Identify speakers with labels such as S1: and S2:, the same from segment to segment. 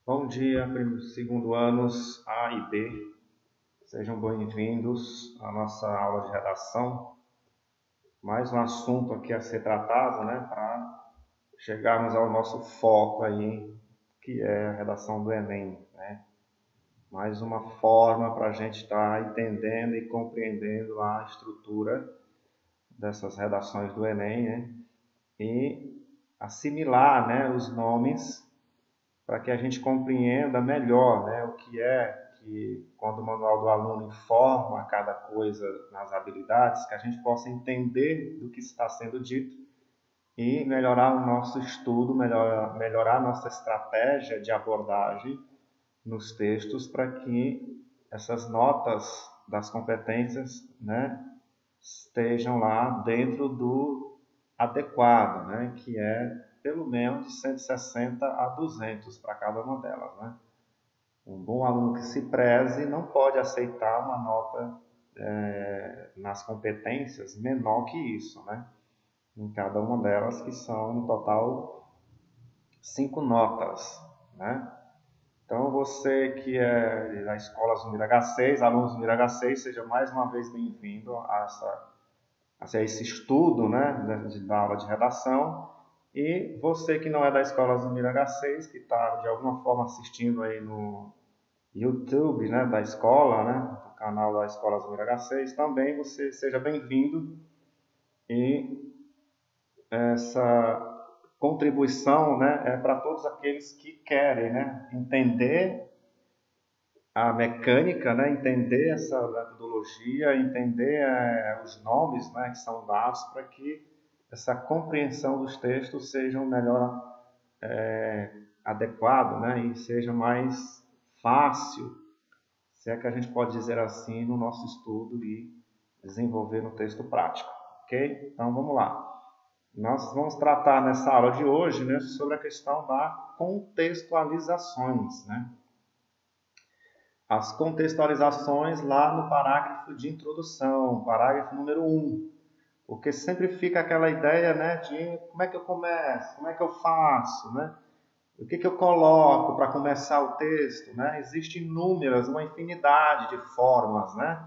S1: Bom dia, segundo anos A e B. Sejam bem-vindos à nossa aula de redação. Mais um assunto aqui a ser tratado, né, para chegarmos ao nosso foco aí, que é a redação do Enem, né? Mais uma forma para a gente estar entendendo e compreendendo a estrutura dessas redações do Enem, né? E assimilar, né, os nomes para que a gente compreenda melhor, né, o que é que, quando o manual do aluno informa cada coisa nas habilidades, que a gente possa entender do que está sendo dito e melhorar o nosso estudo, melhorar a nossa estratégia de abordagem nos textos para que essas notas das competências, né, estejam lá dentro do adequado, né, que é pelo menos de 160 a 200 para cada uma delas, né? Um bom aluno que se preze não pode aceitar uma nota nas competências menor que isso, né? Em cada uma delas, que são no total 5 notas, né? Então, você que é da Escola Zumira H6, alunos Zumira H6, seja mais uma vez bem-vindo a esse estudo, né, da aula de redação. E você que não é da Escola Zumira H6, que está de alguma forma assistindo aí no YouTube, né, da escola, né, do canal da Escola Zumira H6, também você seja bem-vindo e essa contribuição, né, é para todos aqueles que querem, né, entender a mecânica, né, entender essa metodologia, entender os nomes, né, que são dados para que essa compreensão dos textos seja melhor adequado, né, e seja mais fácil, se é que a gente pode dizer assim, no nosso estudo e desenvolver no texto prático, ok? Então vamos lá. Nós vamos tratar nessa aula de hoje, né, sobre a questão da contextualizações, né? As contextualizações lá no parágrafo de introdução, parágrafo número 1, porque sempre fica aquela ideia, né, de como é que eu começo, como é que eu faço, né? O que eu coloco para começar o texto, né? Existem inúmeras, uma infinidade de formas, né?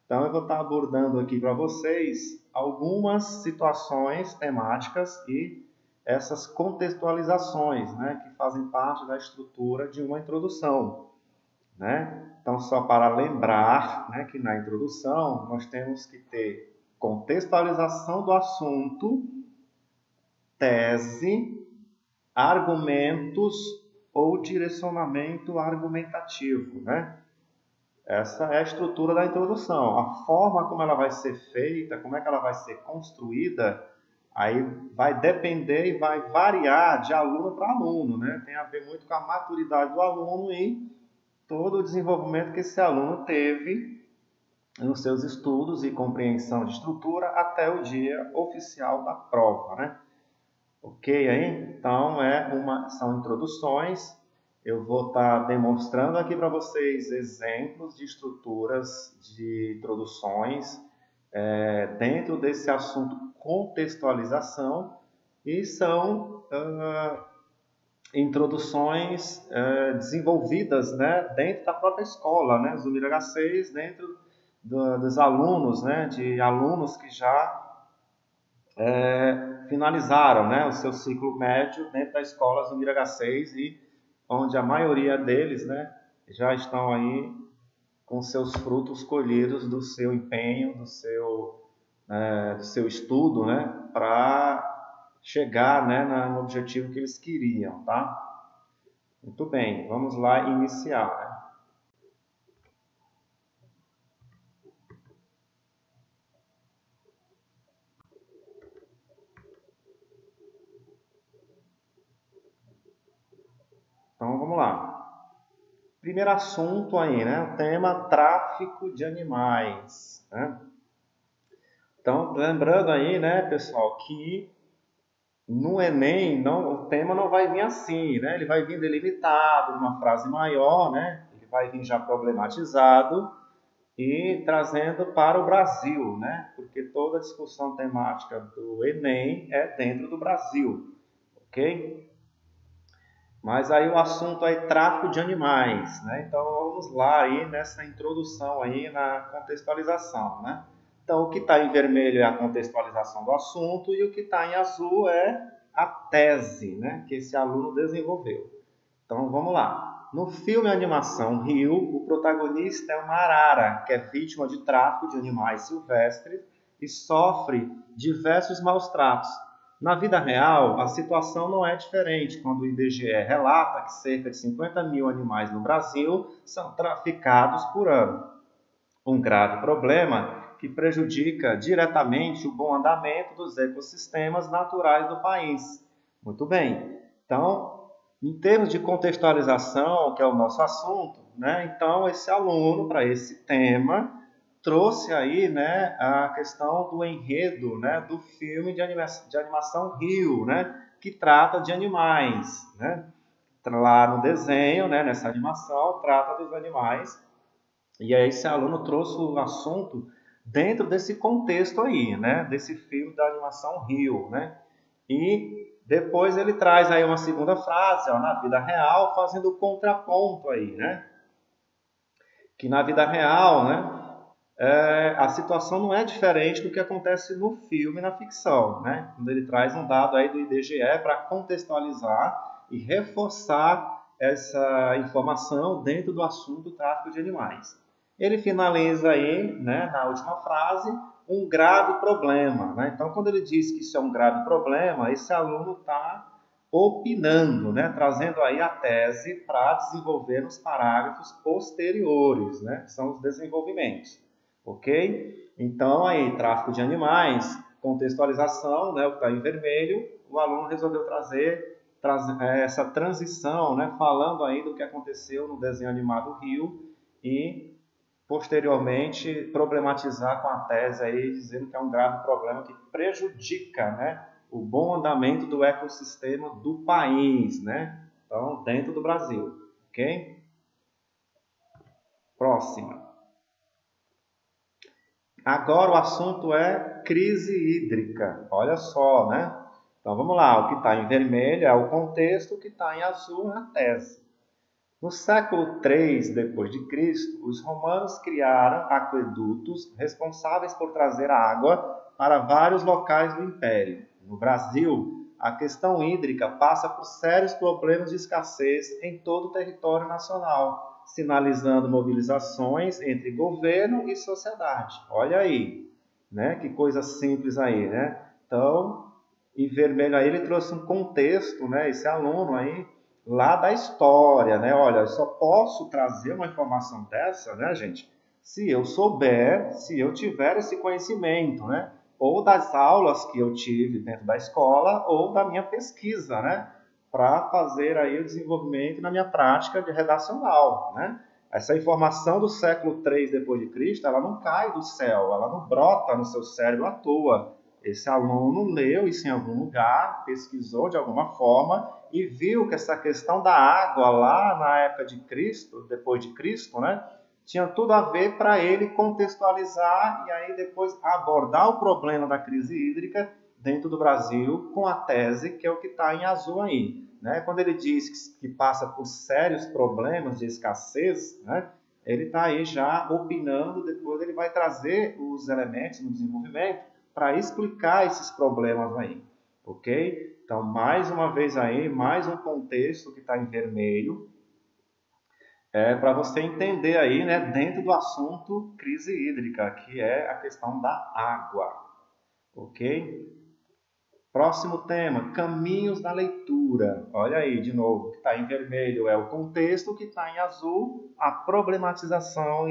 S1: Então eu vou estar abordando aqui para vocês algumas situações temáticas e essas contextualizações, né, que fazem parte da estrutura de uma introdução, né? Então, só para lembrar, né, que na introdução nós temos que ter contextualização do assunto, tese, argumentos ou direcionamento argumentativo, né? Essa é a estrutura da introdução. A forma como ela vai ser feita, como é que ela vai ser construída, aí vai depender e vai variar de aluno para aluno, né? Tem a ver muito com a maturidade do aluno e todo o desenvolvimento que esse aluno teve nos seus estudos e compreensão de estrutura até o dia oficial da prova, né? Ok aí? Então, são introduções. Eu vou estar demonstrando aqui para vocês exemplos de estruturas de introduções dentro desse assunto contextualização e são introduções desenvolvidas, né, dentro da própria escola, né, Zumira H6, dentro dos alunos, né, de alunos que já finalizaram, né, o seu ciclo médio dentro da escola Zumira H6 e onde a maioria deles, né, já estão aí com seus frutos colhidos do seu empenho, do seu estudo, né, para chegar, né, no objetivo que eles queriam, tá? Muito bem, vamos lá iniciar, né? Então vamos lá. Primeiro assunto aí, né? O tema tráfico de animais, né? Então, lembrando aí, né, pessoal, que no Enem o tema não vai vir assim, né? Ele vai vir delimitado, numa frase maior, né? Ele vai vir já problematizado e trazendo para o Brasil, né? Porque toda a discussão temática do Enem é dentro do Brasil, ok? Mas aí o assunto é tráfico de animais, né? Então vamos lá aí nessa introdução aí na contextualização, né? Então o que está em vermelho é a contextualização do assunto e o que está em azul é a tese, né? Que esse aluno desenvolveu. Então vamos lá. No filme Animação Rio, o protagonista é uma arara que é vítima de tráfico de animais silvestres e sofre diversos maus tratos. Na vida real, a situação não é diferente quando o IBGE relata que cerca de 50 mil animais no Brasil são traficados por ano. Um grave problema que prejudica diretamente o bom andamento dos ecossistemas naturais do país. Muito bem. Então, em termos de contextualização, que é o nosso assunto, né? Então, esse aluno, para esse tema, trouxe aí, né, a questão do enredo, né, do filme de animação Rio, né, que trata de animais, né? Lá no desenho, né, nessa animação, trata dos animais. E aí esse aluno trouxe o assunto dentro desse contexto aí, né, desse filme da animação Rio, né? E depois ele traz aí uma segunda frase, ó, na vida real, fazendo o contraponto aí, né? Que na vida real, né, a situação não é diferente do que acontece no filme e na ficção, né? Quando ele traz um dado aí do IBGE para contextualizar e reforçar essa informação dentro do assunto do tráfico de animais. Ele finaliza aí, né, na última frase, um grave problema, né? Então, quando ele diz que isso é um grave problema, esse aluno está opinando, né, trazendo aí a tese para desenvolver nos parágrafos posteriores, né, que são os desenvolvimentos. Ok? Então, aí, tráfico de animais, contextualização, né, o que está em vermelho, o aluno resolveu trazer essa transição, né, falando aí do que aconteceu no desenho animado Rio e, posteriormente, problematizar com a tese aí, dizendo que é um grave problema que prejudica, né, o bom andamento do ecossistema do país, né? Então, dentro do Brasil, ok? Próxima. Agora o assunto é crise hídrica. Olha só, né? Então vamos lá, o que está em vermelho é o contexto, o que está em azul é a tese. No século III depois de Cristo, os romanos criaram aquedutos responsáveis por trazer água para vários locais do império. No Brasil, a questão hídrica passa por sérios problemas de escassez em todo o território nacional, sinalizando mobilizações entre governo e sociedade. Olha aí, né? Que coisa simples aí, né? Então, em vermelho aí ele trouxe um contexto, né? Esse aluno aí lá da história, né? Olha, eu só posso trazer uma informação dessa, né, gente, se eu souber, se eu tiver esse conhecimento, né? Ou das aulas que eu tive dentro da escola, ou da minha pesquisa, né? Para fazer aí o desenvolvimento na minha prática de redacional, né? Essa informação do século III depois de Cristo, ela não cai do céu, ela não brota no seu cérebro à toa. Esse aluno leu isso em algum lugar, pesquisou de alguma forma e viu que essa questão da água lá na época de Cristo, depois de Cristo, né, tinha tudo a ver para ele contextualizar e aí depois abordar o problema da crise hídrica dentro do Brasil com a tese que é o que está em azul aí. Né? Quando ele diz que passa por sérios problemas de escassez, né, ele está aí já opinando, depois ele vai trazer os elementos no desenvolvimento para explicar esses problemas aí, ok? Então, mais uma vez aí, mais um contexto que está em vermelho, para você entender aí, né, dentro do assunto crise hídrica, que é a questão da água, ok? Próximo tema, caminhos da leitura. Olha aí, de novo, o que está em vermelho é o contexto, o que está em azul, a problematização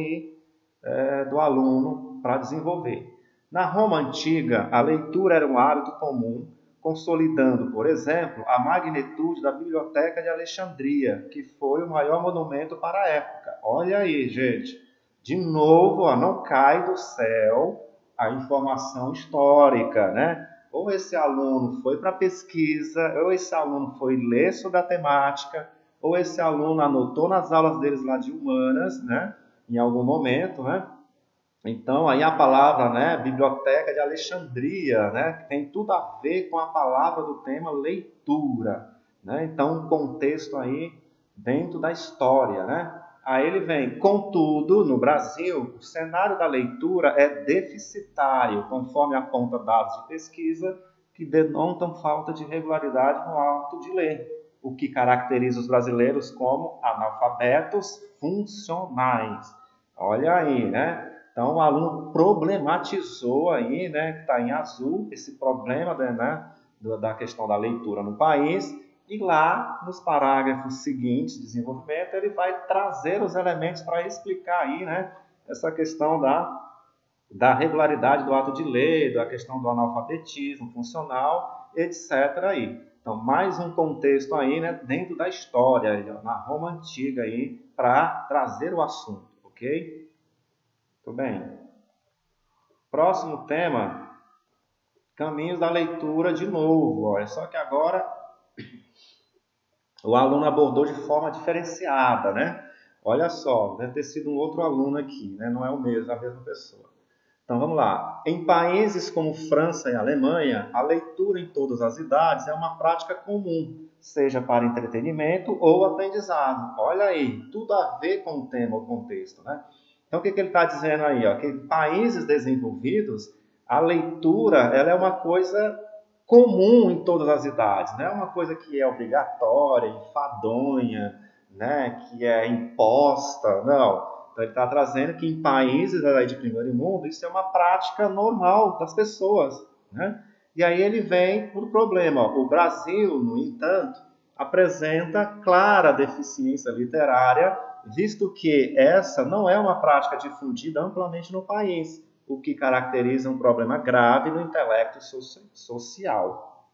S1: do aluno para desenvolver. Na Roma antiga, a leitura era um hábito comum, consolidando, por exemplo, a magnitude da Biblioteca de Alexandria, que foi o maior monumento para a época. Olha aí, gente. De novo, ó, não cai do céu a informação histórica, né? Ou esse aluno foi para pesquisa, ou esse aluno foi ler sobre a temática, ou esse aluno anotou nas aulas deles lá de humanas, né? Em algum momento, né? Então, aí a palavra, né, Biblioteca de Alexandria, né, que tem tudo a ver com a palavra do tema leitura. né? Então, um contexto aí dentro da história, né? Aí ele vem, contudo, no Brasil, o cenário da leitura é deficitário, conforme aponta dados de pesquisa que denotam falta de regularidade no ato de ler, o que caracteriza os brasileiros como analfabetos funcionais. Olha aí, né? Então, o aluno problematizou aí, né, que está em azul, esse problema, né, da questão da leitura no país, e lá, nos parágrafos seguintes de desenvolvimento, ele vai trazer os elementos para explicar aí, né, essa questão da regularidade do ato de ler, da questão do analfabetismo funcional, etc. aí. Então, mais um contexto aí, né, dentro da história, aí, ó, na Roma Antiga aí, para trazer o assunto, ok? Muito bem. Próximo tema, caminhos da leitura de novo. Olha, só que agora o aluno abordou de forma diferenciada, né? Olha só, deve ter sido um outro aluno aqui, né? Não é o mesmo, a mesma pessoa. Então vamos lá. Em países como França e Alemanha, a leitura em todas as idades é uma prática comum, seja para entretenimento ou aprendizado. Olha aí, tudo a ver com o tema, o contexto, né? Então o que ele está dizendo aí? Ó? Que em países desenvolvidos, a leitura ela é uma coisa comum em todas as idades, não é uma coisa que é obrigatória, enfadonha, né? Que é imposta, não. Então, ele está trazendo que em países de primeiro mundo, isso é uma prática normal das pessoas, né? E aí ele vem para o problema. Ó. O Brasil, no entanto, apresenta clara deficiência literária, visto que essa não é uma prática difundida amplamente no país, o que caracteriza um problema grave no intelecto social.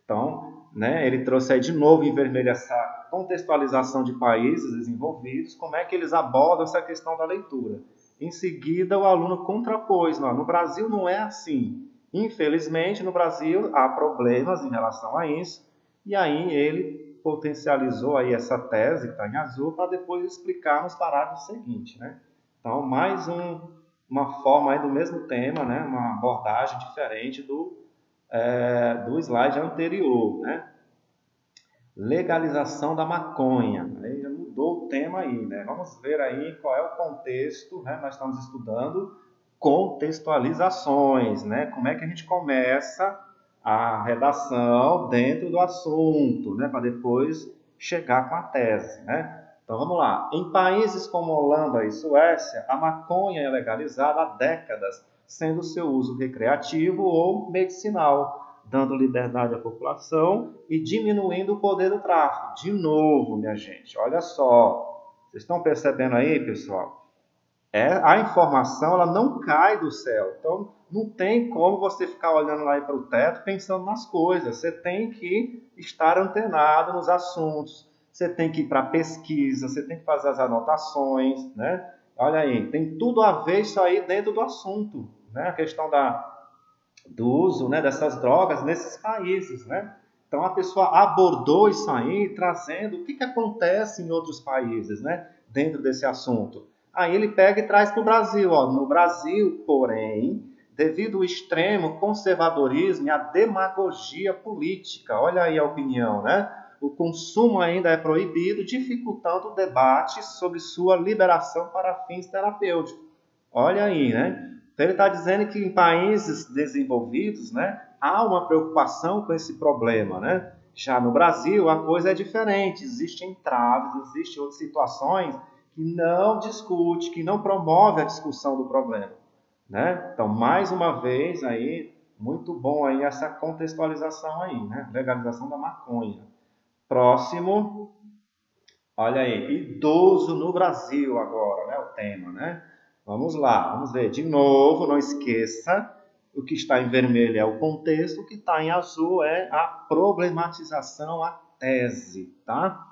S1: Então, né, ele trouxe aí de novo em vermelho essa contextualização de países desenvolvidos, como é que eles abordam essa questão da leitura. Em seguida, o aluno contrapôs, não, no Brasil não é assim. Infelizmente, no Brasil há problemas em relação a isso, e aí ele potencializou aí essa tese que está em azul para depois explicar nos parágrafos seguintes, né? Então, mais uma forma aí do mesmo tema, né? Uma abordagem diferente do slide anterior, né? Legalização da maconha. Aí já mudou o tema aí, né? Vamos ver aí qual é o contexto, né? Nós estamos estudando contextualizações, né? Como é que a gente começa a redação dentro do assunto, né? Para depois chegar com a tese, né? Então vamos lá. Em países como Holanda e Suécia, a maconha é legalizada há décadas, sendo seu uso recreativo ou medicinal, dando liberdade à população e diminuindo o poder do tráfico. De novo, minha gente, olha só. Vocês estão percebendo aí, pessoal? A informação ela não cai do céu. Então, não tem como você ficar olhando lá para o teto pensando nas coisas. Você tem que estar antenado nos assuntos. Você tem que ir para a pesquisa, você tem que fazer as anotações, né? Olha aí, tem tudo a ver isso aí dentro do assunto, né? A questão do uso, né, dessas drogas nesses países, né? Então a pessoa abordou isso aí, trazendo o que acontece em outros países, né, dentro desse assunto. Aí ele pega e traz para o Brasil. Ó. No Brasil, porém, devido ao extremo conservadorismo e à demagogia política, olha aí a opinião, né? O consumo ainda é proibido, dificultando o debate sobre sua liberação para fins terapêuticos. Olha aí, né? Então ele está dizendo que em países desenvolvidos, né, há uma preocupação com esse problema, né? Já no Brasil a coisa é diferente, existem entraves, existem outras situações que não discute, que não promove a discussão do problema, né? Então mais uma vez aí muito bom aí essa contextualização aí, né? Legalização da maconha. Próximo, olha aí, idoso no Brasil agora, né? O tema, né? Vamos lá, vamos ver. De novo, não esqueça, o que está em vermelho é o contexto, o que está em azul é a problematização, a tese, tá?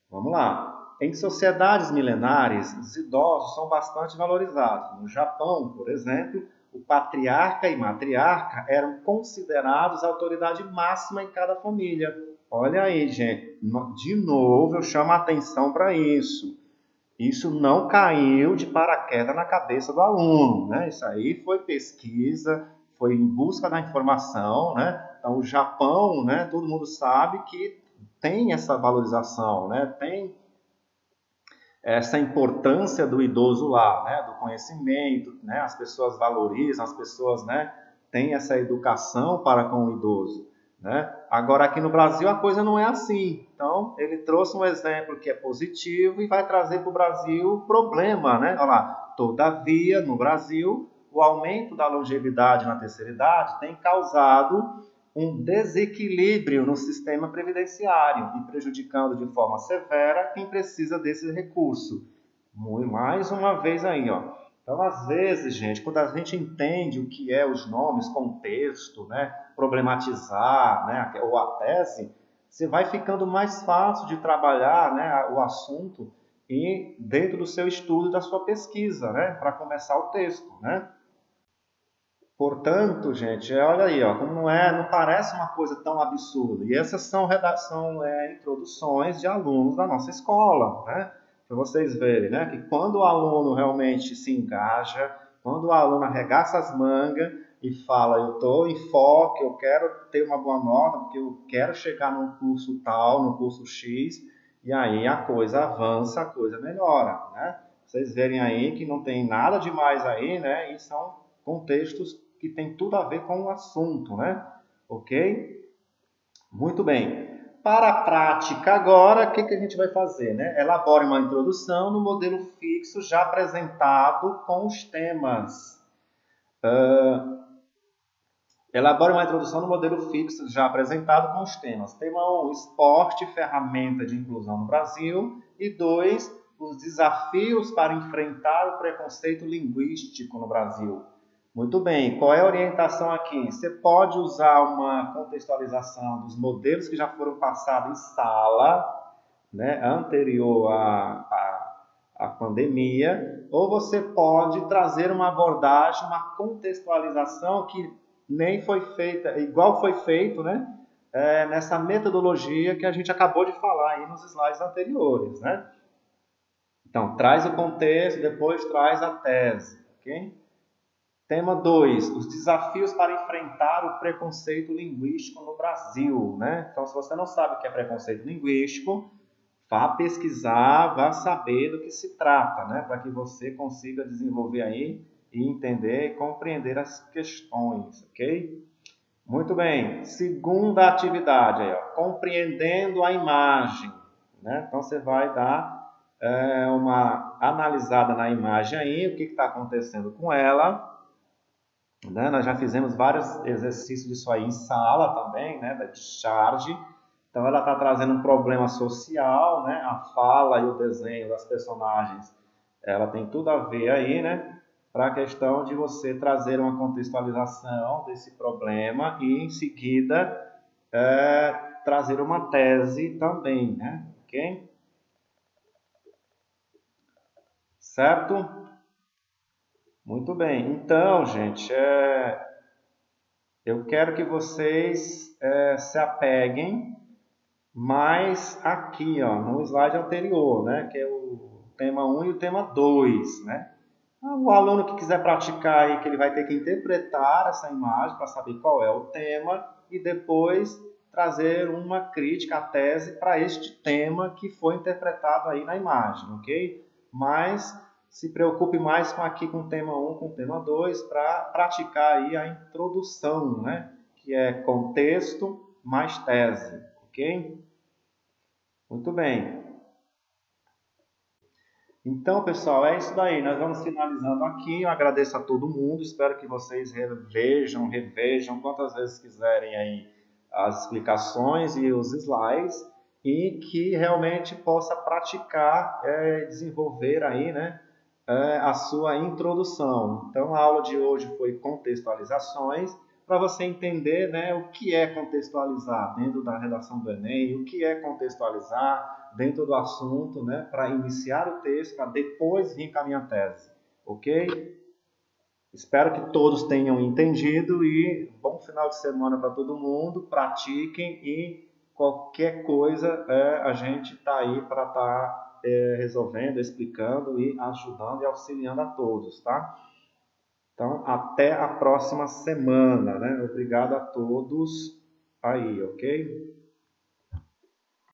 S1: Vamos lá. Em sociedades milenares, os idosos são bastante valorizados. No Japão, por exemplo, o patriarca e matriarca eram considerados a autoridade máxima em cada família. Olha aí, gente. De novo, eu chamo a atenção para isso. Isso não caiu de paraquedas na cabeça do aluno, né? Isso aí foi pesquisa, foi em busca da informação, né? Então, o Japão, né? Todo mundo sabe que tem essa valorização, né? Tem essa importância do idoso lá, né? Do conhecimento, né? As pessoas valorizam, as pessoas, né? Têm essa educação para com o idoso, né? Agora aqui no Brasil a coisa não é assim. Então ele trouxe um exemplo que é positivo e vai trazer para o Brasil problema, né? Olha lá, todavia no Brasil o aumento da longevidade na terceira idade tem causado um desequilíbrio no sistema previdenciário e prejudicando de forma severa quem precisa desse recurso. Mais uma vez aí, ó. Então, às vezes, gente, quando a gente entende o que é os nomes, contexto, né, problematizar, né, ou a tese, você vai ficando mais fácil de trabalhar, né, o assunto e dentro do seu estudo, da sua pesquisa, né, para começar o texto, né? Portanto, gente, olha aí, ó, como não parece uma coisa tão absurda. E essas são introduções de alunos da nossa escola, né? Para vocês verem, né? Que quando o aluno realmente se engaja, quando o aluno arregaça as mangas e fala, eu estou em foco, eu quero ter uma boa nota, porque eu quero chegar num curso tal, no curso X, e aí a coisa avança, a coisa melhora, né? Vocês verem aí que não tem nada demais aí, né? E são contextos que tem tudo a ver com o assunto, né? Ok? Muito bem. Para a prática agora, o que a gente vai fazer, né? Elabore uma introdução no modelo fixo já apresentado com os temas. Elabore uma introdução no modelo fixo já apresentado com os temas. Tema 1, esporte, ferramenta de inclusão no Brasil. E 2, os desafios para enfrentar o preconceito linguístico no Brasil. Muito bem, qual é a orientação aqui? Você pode usar uma contextualização dos modelos que já foram passados em sala, né, anterior à pandemia, ou você pode trazer uma abordagem, uma contextualização que nem foi feita, igual foi feito, né, nessa metodologia que a gente acabou de falar aí nos slides anteriores, né? Então, traz o contexto, depois traz a tese, ok? Tema 2, os desafios para enfrentar o preconceito linguístico no Brasil, né? Então, se você não sabe o que é preconceito linguístico, vá pesquisar, vá saber do que se trata, né? Para que você consiga desenvolver aí e entender e compreender as questões, ok? Muito bem. Segunda atividade, aí, ó, compreendendo a imagem, né? Então, você vai dar uma analisada na imagem aí, o que está acontecendo com ela, né? Nós já fizemos vários exercícios disso aí em sala também, né? Da discharge. Então, ela está trazendo um problema social, né? A fala e o desenho das personagens, ela tem tudo a ver aí, né? Para a questão de você trazer uma contextualização desse problema e, em seguida, trazer uma tese também, né? Ok? Certo? Muito bem. Então, gente, eu quero que vocês se apeguem mais aqui, ó, no slide anterior, né, que é o tema 1 e o tema 2, né? O aluno que quiser praticar aí, que ele vai ter que interpretar essa imagem para saber qual é o tema e depois trazer uma crítica, a tese para este tema que foi interpretado aí na imagem, ok? Mas se preocupe mais com o tema 1, com o tema 2, para praticar aí a introdução, né? Que é contexto mais tese, ok? Muito bem. Então, pessoal, é isso daí. Nós vamos finalizando aqui. Eu agradeço a todo mundo. Espero que vocês revejam quantas vezes quiserem aí as explicações e os slides e que realmente possa praticar, desenvolver aí, né, a sua introdução. Então, a aula de hoje foi contextualizações, para você entender, né, o que é contextualizar dentro da redação do Enem, o que é contextualizar dentro do assunto, né, para iniciar o texto, para depois vir com a minha tese, ok? Espero que todos tenham entendido e bom final de semana para todo mundo, pratiquem e qualquer coisa a gente está aí para estar resolvendo, explicando e ajudando e auxiliando a todos, tá? Então, até a próxima semana, né? Obrigado a todos aí, ok?